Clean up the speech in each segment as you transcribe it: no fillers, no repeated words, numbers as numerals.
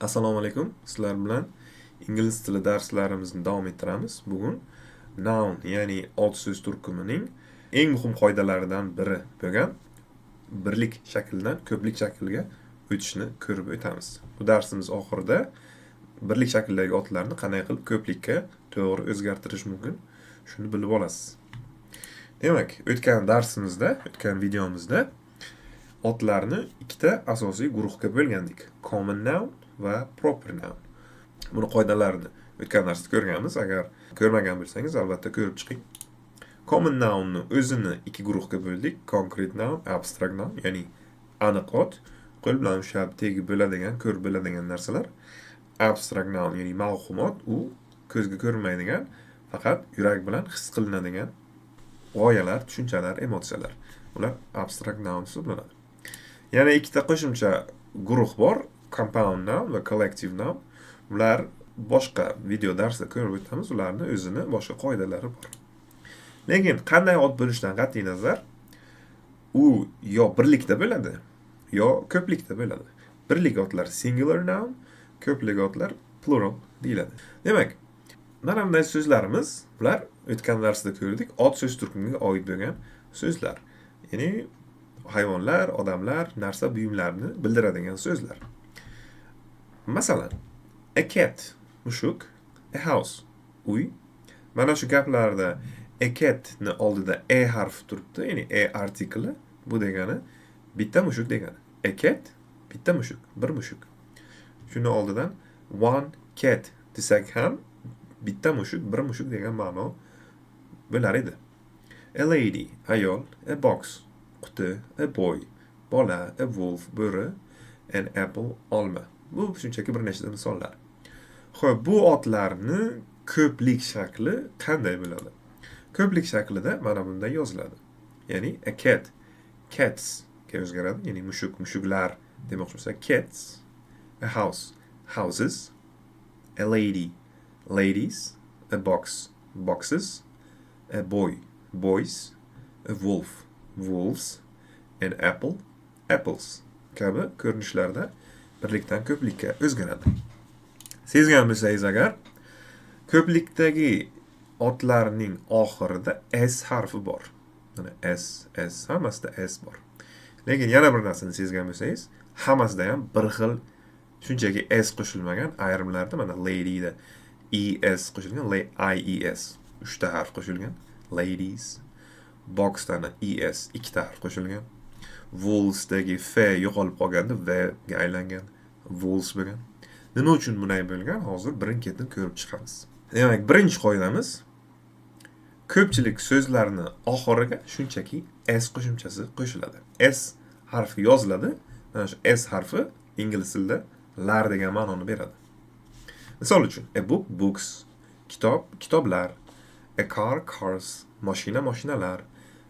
Assalomu alaykum. Sizlar bilan ingliz tili darslarimizni davom ettiramiz. Bugun noun, ya'ni ot so'z turkumining eng muhim qoidalaridan biri bo'lgan birlik shaklidan ko'plik shakliga o'tishni ko'rib o'tamiz. Bu darsimiz oxirida birlik shaklidagi otlarni qanday qilib ko'plikka to'g'ri o'zgartirish mumkin, shuni bilib olasiz. Demak, o'tgan videomizda otlarni ikkita asosiy guruhga bo'lgandik. Common noun va proper noun. Buni qoidalarini o'tgan darsda ko'rganmiz. Agar ko'rmagan bo'lsangiz, albatta ko'rib chiqing. Common nounni o'zini ikki guruhga bo'ldik. Concrete noun, abstract noun, ya'ni aniq ot, qo'l bilan ushlab tegib bo'ladigan, ko'rib bo'ladigan narsalar. Abstract noun, ya'ni mavhum ot, u ko'zga ko'rinmaydigan, faqat yurak bilan his qilinadigan g'oyalar, tushunchalar, emotsiyalar. Ular abstract noun hisoblanadi. Yana ikkita qo'shimcha guruh bor, compound noun va collective noun. Ular boshqa video darsda ko'rib o'tamiz, ularni o'zini boshqa qoidalari bor. Lekin qanday ot bo'lishidan qat'iy nazar, u yo birlikda bo'ladi, yo ko'plikda bo'ladi. Birlik otlar singular noun, ko'plik otlar plural deyiladi. Demak, mana bunday so'zlarimiz, ular o'tgan darsda ko'rdik, ot so'z turkumiga oid bo'lgan so'zlar. Ya'ni hayvonlar, odamlar, narsa, buyumlarni bildiradigan so'zlar. Masalan, a cat, mushuk, a house, uy. Mana shu gaplarda a cat ni oldida a harfi turibdi, ya'ni a artikli. Bu degani bitta mushuk degani. A cat, bitta mushuk, bir mushuk. Shuni oldidan one cat desak ham bitta mushuk, bir mushuk degan ma'no bo'lar edi. A lady, ayol, a box, quti, a boy, bola, a wolf, bo'ri, an apple, olma. Bu shunchaki bir nechta misollar. Xo'p, bu otlarni ko'plik shakli qanday bo'ladi? Ko'plik shaklida mana bunday yoziladi. Ya'ni a cat, cats ga o'zgaradi, ya'ni mushuk, mushuklar demoqchi bo'lsak cats, a house, houses, a lady, ladies, a box, boxes, a boy, boys, a wolf, wolves, an apple, apples kabi ko'rinishlarda birlikdan ko'plikka o'zgaradi. Sezgan bo'lsangiz agar, ko'plikdagi otlarning oxirida s harfi bor. Mana s hammasida s bor. Lekin yana bir narsani sezgan bo'lsangiz, hammasida ham bir xil shunchaki s qo'shilmagan, ayrimlarda mana ladyda es qo'shilgan, ies 3 ta harf qo'shilgan, ladies, boxdan es 2 ta harf qo'shilgan, wolvesdagi f yo'qolib qolganda v ga aylangan, wolves bo'lgan. Nima uchun bunday bo'lgan? Hozir birin-ketin ko'rib chiqamiz. Demak, birinchi qoidamiz, ko'pchilik so'zlarni oxiriga shunchaki s qo'shimchasi qo'shiladi. S harfi yoziladi. Mana shu s harfi ingliz tilida lar degan ma'noni beradi. Misol uchun, a book, books, kitob, kitoblar, a car, cars, mashina, mashinalar,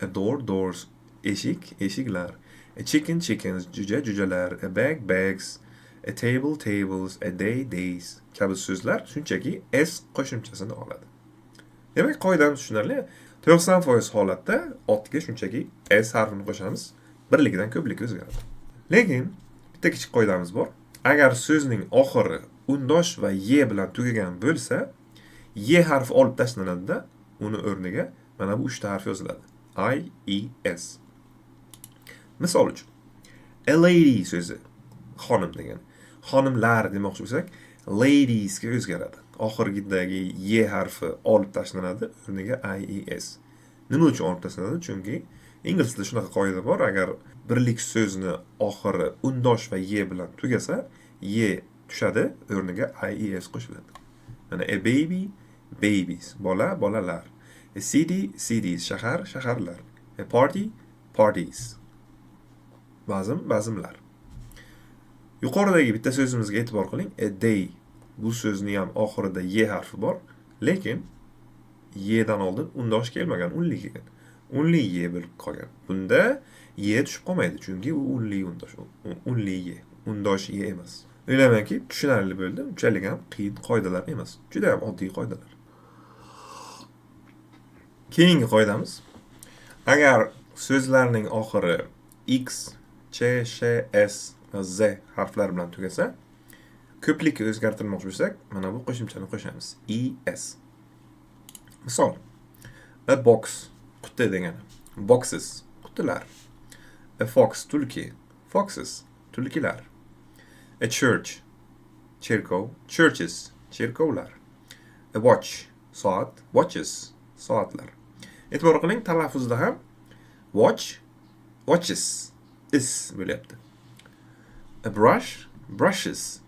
a door, doors, eshik, eshiklar, a chicken, chickens, jo'ja, jo'jalar, a bag, bags, a table, tables, a day, days kabi so'zlar shunchaki s qo'shimchasini oladi. Demak, qoidamiz tushunarli. 90% holatda otga shunchaki s harfini qo'shamiz, birlikdan ko'plikka o'zgaradi. Lekin bitta kichik qoidamiz bor. Agar so'zning oxiri undosh va ye bilan tugagan bo'lsa, ye harfi olib tashlanadi-da, uni o'rniga mana bu 3 ta harf yoziladi. I, E, S. Misol uchun, a lady so'zi xonim degan. Xonimlar demoqchi bo'lsak, ladies ga o'zgaradi. Oxirgidagi ye harfi olib tashlanadi, o'rniga I, E, S. Nima uchun olib tashlanadi? Chunki ingliz tilida shunaqa qoida bor, agar birlik so'zni oxiri undosh va ye bilan tugasa, ye tushadi, o'rniga I, E, S qo'shiladi. Mana a baby, babies, bola, bolalar. A city, cities, shahar, shaharlar. A party, parties. Bazm, bazmlar. Yuqoridagi bitta so'zimizga e'tibor qiling. A day. Bu so'zni ham oxirida ye harfi bor, lekin yedan oldin undosh kelmagan, unli kelgan. Unli ye bo'lib qolgan. Bunda ye tushib qolmaydi, chunki u unli undosh. Unli ye, undosh ye emas. O'ylaymanki, tushunarli bo'ldi. Unchalik ham qiyin qoidalar emas. Juda ham oddiy qoidalar. Keyingi qoidamiz. Agar so'zlarning oxiri x, ch, sh, s va z harflar bilan tugasa, ko'plikka o'zgartirmoqchi bo'lsak, mana bu qo'shimchani qo'shamiz. es. Misol, a box quti degani. Boxes qutilar. A fox tulki. Foxes tulkilar. A church cherkov. Churches cherkovlar. A watch soat. Watches soatlar. E'tibor qiling, talaffuzda ham watch watches is bo'lyapti. A brush brushes.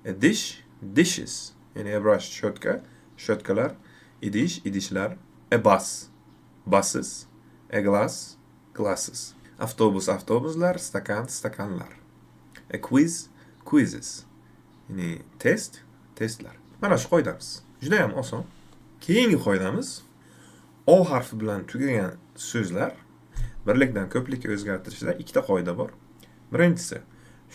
A dish dishes. Ya'ni a brush shotka shotkalar. Idish idishlar. A bus buses. A glass glasses. Avtobus avtobuslar. Stakan stakanlar. A quiz quizzes. Ya'ni test testlar. Mana shu qoidamiz. Juda ham oson. Keyingi qoidamiz O harfi bilan tugagan so'zlar birlikdan ko'plikka o'zgartirishda ikkita qoida bor. Birinchisi,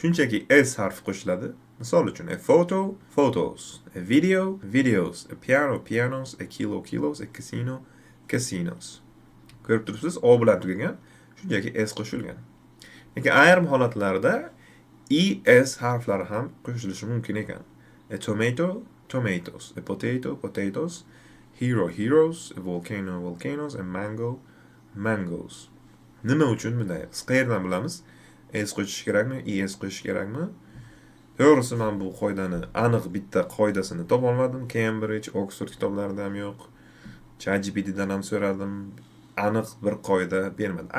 shunchaki s harfi qo'shiladi. Misol uchun, a photo photos, a video videos, a piano pianos, a kilo kilos, a casino casinos. Ko'rib turibsiz, o bilan tugagan, shunchaki s qo'shilgan. Lekin ayrim holatlarda es harflari ham qo'shilishi mumkin ekan. A tomato tomatoes, a potato potatoes, hero heroes, a volcano volcanoes, a mango mangoes. Nima uchun bunday? Biz qayerdan bilamiz? Es qo'shish kerakmi? Es qo'shish kerakmi? To'g'risi, men bu qoidani aniq bitta qoidasini topa olmadim. Cambridge, Oxford kitoblarida ham yo'q. ChatGPTdan ham so'radim. Aniq bir qoida bermadi.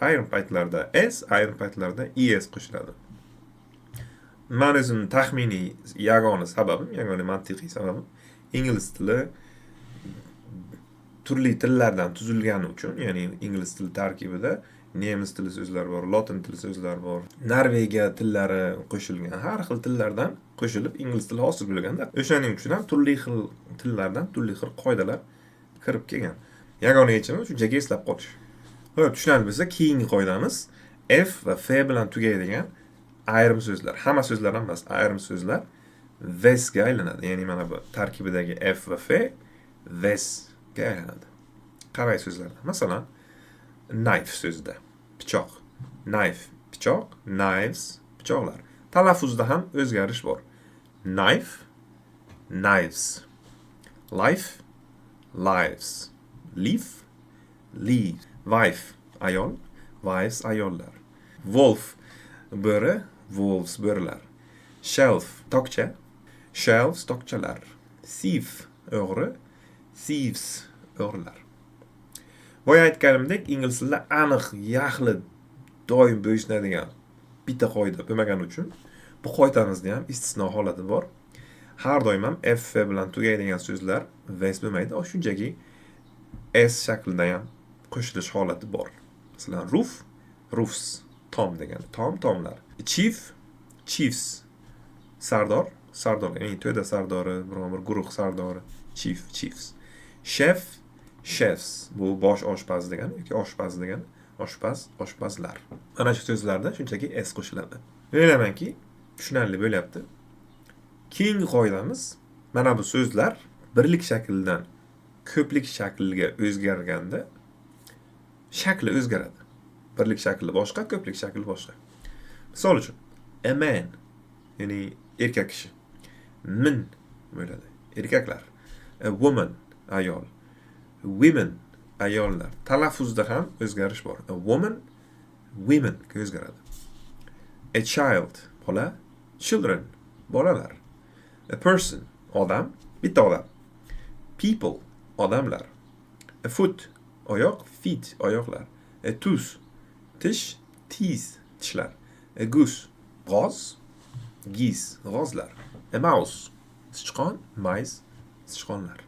Ayrim paytlarda s, ayrim paytlarda es qo'shiladi. Men o'zim taxminiy yagona sababim, yagona mantiqiy sababim ingliz tili turli tillardan tuzilgani uchun, ya'ni ingliz tili tarkibida nemis tili so'zlar bor, lotin tili so'zlar bor, norvegiya tillari qo'shilgan, har xil tillardan qo'shilib ingliz tili hosil bo'lganda, o'shaning uchun ham turli xil tillardan turli xil qoidalar kirib kelgan. Yagona yechimi shunchaki eslab qolish. Xo'p, tushunarli bo'lsa, keyingi qoidamiz f va f bilan tugaydigan ayrim so'zlar, hamma so'zlar emas, ayrim so'zlar ves ga aylanadi. Ya'ni mana bu tarkibidagi f va f ves ga aylanadi. Qarang so'zlarda. Masalan, knife so'zida pichoq. Knife pichoq, knives pichoqlar. Talaffuzda ham o'zgarish bor. Knife knives. Life lives. Leaf leaves. Wife ayol, wives ayollar. Wolf bo'ri, wolves bo'rilar. Shelf tokcha, shelves tokchalar. Thief o'g'ri, thieves o'g'rilar. Boya aytganimdek, ingliz tilida aniq, yaxli doim bo'ysunadigan bitta qoida bo'lmagani uchun bu qoidamizda ham istisno holati bor. Har doim ham f bilan tugaydigan so'zlar ves bo'lmaydi, shunchaki s shaklida ham qo'shilish holati bor. Masalan, roof roofs, tom degani, tomlar. Chief chiefs, sardor ya'ni to'da sardori, biron bir guruh sardori, chiefs. Chef chefs, bu bosh oshpaz degani yoki oshpaz degani, oshpazlar. Mana shu so'zlarda shunchaki s qo'shiladi. O'ylaymanki, tushunarli bo'lyapti. Keyingi qoidamiz, mana bu so'zlar birlik shaklidan ko'plik shakliga o'zgarganda shakli o'zgaradi. Birlik shakli boshqa, ko'plik shakli boshqa. Misol uchun, a man, ya'ni erkak kishi. Men bo'ladi, erkaklar. A woman, ayol. Women, ayollar. Talaffuzda ham o'zgarish bor. A woman, women ga o'zgaradi. A child, bola. Children, bolalar. A person, odam, bitta odam. People, odamlar. A foot, oyoq, feet, oyoqlar. A tooth, tish, teeth, tishlar. A goose, g'oz, geese, g'ozlar. A mouse, sichqon, mice, sichqonlar.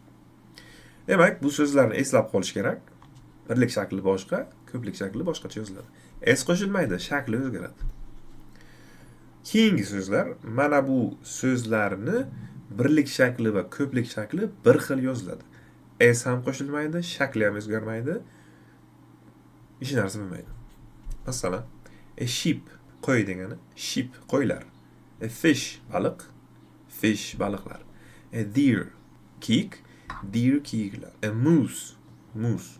Demak, bu so'zlarni eslab qolish kerak. Birlik shakli boshqa, ko'plik shakli boshqacha yoziladi. S qo'shilmaydi, shakli o'zgaradi. Keyingi so'zlar, mana bu so'zlarni birlik shakli va ko'plik shakli bir xil yoziladi. S ham qo'shilmaydi, shakli ham o'zgarmaydi. Hech narsa bo'lmaydi. Masalan, a sheep, qo'y degani, sheep, qo'ylar. A fish, baliq, fish, baliqlar. A deer, kiyik, deer, kiyiklar. A moose, moose,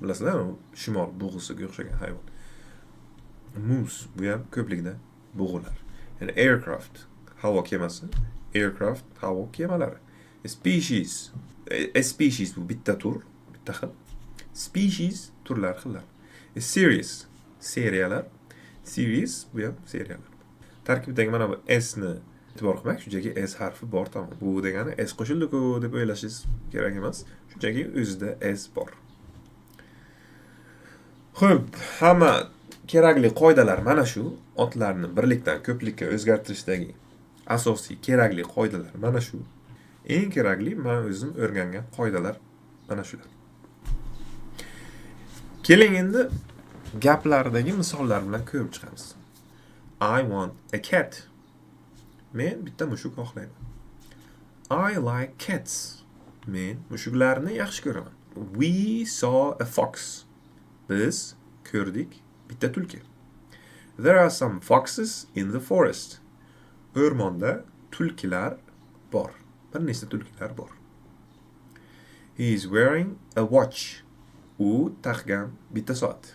bilasizlarmi? Shimol bug'usiga o'xshagan hayvon. Moose, bu ham ko'plikda bug'ular. An aircraft, havo kemasi, aircraft havo kemalari. Species, species bu bitta tur, bitta xil. Species turlar xillar. Series seriyalar, series bu ham seriyalar. Tarkibdagi mana bu s ni e'tibor qilmak, shunchaki s harfi bor tamom. Bu degani s qo'shildi-ku deb o'ylashingiz kerak emas. Shunchaki o'zida s bor. Xo'p, hamma kerakli qoidalar mana shu. Otlarni birlikdan ko'plikka o'zgartirishdagi asosiy kerakli qoidalar mana shu. Eng kerakli men o'zim o'rgangan qoidalar mana shular. Keling endi gaplardagi misollar bilan ko'rib chiqamiz. I want a cat. Men bitta mushuk xohlayman. I like cats. Men mushuklarni yaxshi ko'raman. We saw a fox. Biz ko'rdik bitta tulki. There are some foxes in the forest. O'rmonda tulkilar bor. Bir nechta tulkilar bor. He is wearing a watch. U taqgan bitta soat.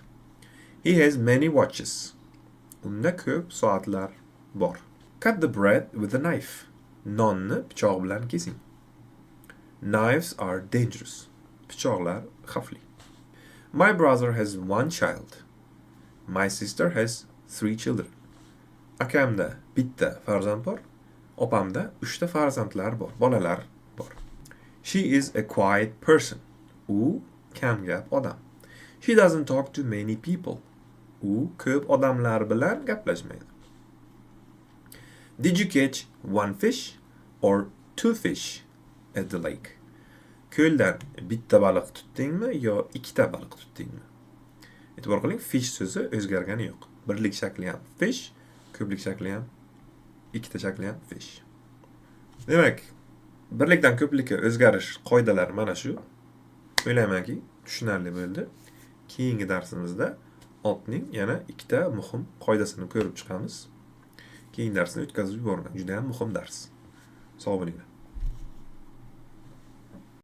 He has many watches. Unda ko'p soatlar bor. Cut the bread with a knife. Nonni pichoq bilan kesing. Knives are dangerous. Pichoqlar xavfli. My brother has one child. My sister has 3 children. Akamda bitta farzand bor. Opamda 3 ta farzandlar bor, bolalar bor. She is a quiet person. U kamgap odam. She doesn't talk to many people. U ko'p odamlar bilan gaplashmaydi. Did you catch one fish or 2 fish at the lake? Ko'ldan bitta baliq tutdingmi yo 2 ta baliq tutdingmi? E'tibor qiling, fish so'zi o'zgargani yo'q. Birlik shakli ham fish, ko'plik shakli ham, 2 ta shakli ham fish. Demak, birlikdan ko'plikka o'zgarish qoidalari mana shu. O'ylaymanki, tushunarli bo'ldi. Keyingi darsimizda otning yana 2 ta muhim qoidasini ko'rib chiqamiz. Keyingi darsni o'tkazib yubormang. Juda ham muhim dars. Sog' bo'linglar.